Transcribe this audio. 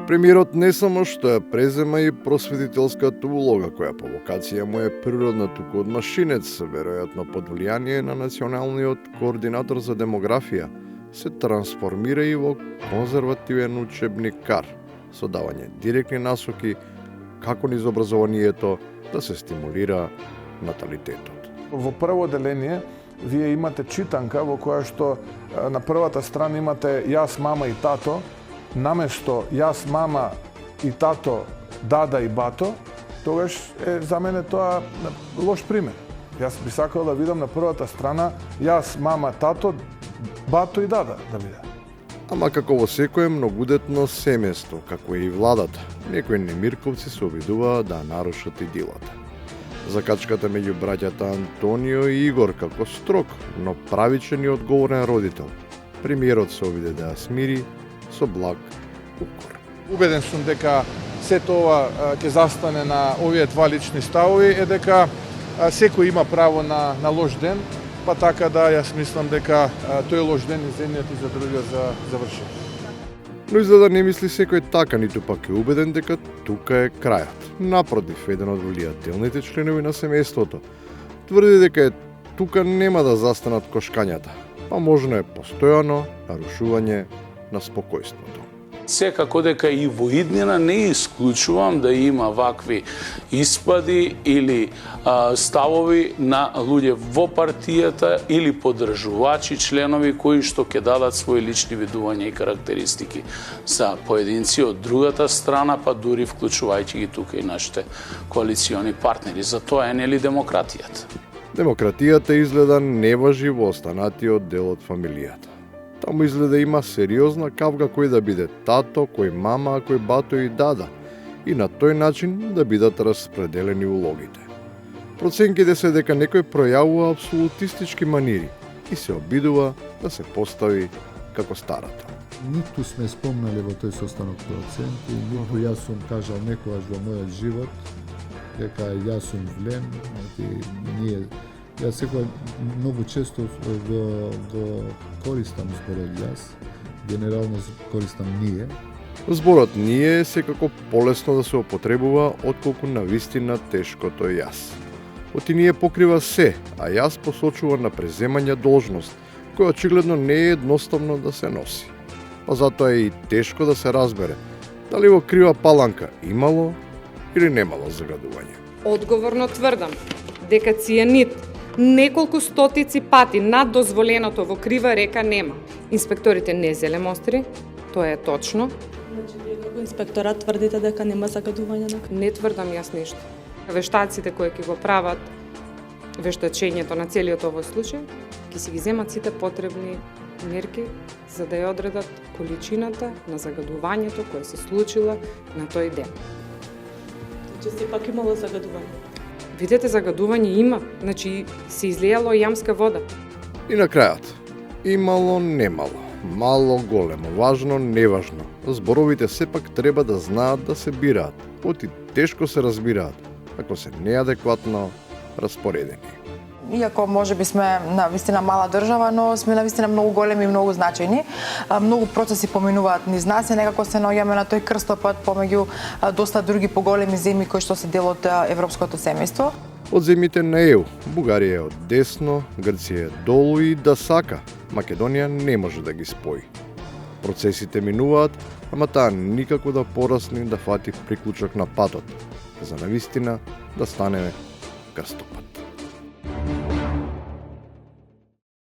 Премиерот не само што ја презема и просветителската улога, која по вокација му е природна туку од машинец, веројатно под влијание на националниот координатор за демографија, се трансформира и во конзервативен учебникар, со давање директни насоки како низ образованието да се стимулира наталитетот. Во прво деление вие имате читанка во која што на првата страна имате јас, мама и тато, наместо јас, мама и тато, дада и бато, тогаш е за мене тоа лош пример. Јас би сакал да видам на првата страна јас, мама, тато, бато и дада да биде. Ама како во секое многудетно семејство, како и владата, некои немирковци се обидуваат да нарушат идилата. Закачката меѓу браќата Антонио и Игор како строг, но правичен и одговорен родител. Премиерот се обиде да ја смири со благ укор. Убеден сум дека сето ова ќе застане на овие два лични ставови, е дека секој има право на лош ден, па така да јас мислам дека тој лош ден и за едниот и за другиот заврши. Но изгледа не мисли секој така, ниту пак е убеден дека тука е крајот. Напротив, еден од влијателните членови на семејството тврди дека тука нема да застанат кошкањата, па можно е постојано нарушување на спокојството. Секако дека и во иднина не исклучувам да има вакви испади или ставови на луѓе во партијата или поддржувачи, членови кои што ќе дадат своји лични видувања и карактеристики за поединци од другата страна, па дури вклучувајќи ги тука и нашите коалициони партнери. За тоа е нели демократијата. Демократијата изгледа не важи во останатиот дел од фамилијата. Таму изгледа има сериозна кавга кој да биде тато, кој мама, кој бато и дада, и на тој начин да бидат распределени улогите. Проценките се дека некој пројавува абсолютистички манири и се обидува да се постави како старата. Ниту сме спомнали во тој состанок проценти, ниту јас сум кажал некогаш во мојот живот дека јас сум влем, јас секој многу често го користам зборот јас, генерално користам ние. Зборот ние е секако полесно да се употребува отколку навистина тешкото јас. Оти ние покрива се, а јас посочува на преземање должност, која очигледно не е едноставно да се носи. Па затоа е и тешко да се разбере дали во крива паланка имало или немало загадување. Одговорно тврдам дека цијанид неколку стотици пати над дозволеното во крива река нема. Инспекторите не зеле мостри, тоа е точно. Значи, вие како инспекторат тврдите дека нема загадување на крива? Не тврдам јас ништо. Вештаците кои ќе го прават вештачењето на целиот овој случај, ќе си ги земат сите потребни мерки за да ја одредат количината на загадувањето кое се случила на тој ден. Значи, сепак имало загадување? Видете, загадување има, значи се излејало јамска вода. И на крајот, имало, немало, мало, големо, важно, неважно. Зборовите сепак треба да знаат да се бираат, оти тешко се разбираат, ако се неадекватно распоредени. Иако може би сме на вистина мала држава, но сме на вистина многу големи и многу значајни. Многу процеси поминуваат низ нас и некако се наоѓаме на тој крстопат помеѓу доста други поголеми земји кои што се дел од европското семејство. Од земјите на ЕУ, Бугарија е од десно, Грција е долу и да сака, Македонија не може да ги спои. Процесите минуваат, ама таа никако да порасне да фати приклучок на патот, за навистина да стане крстопат.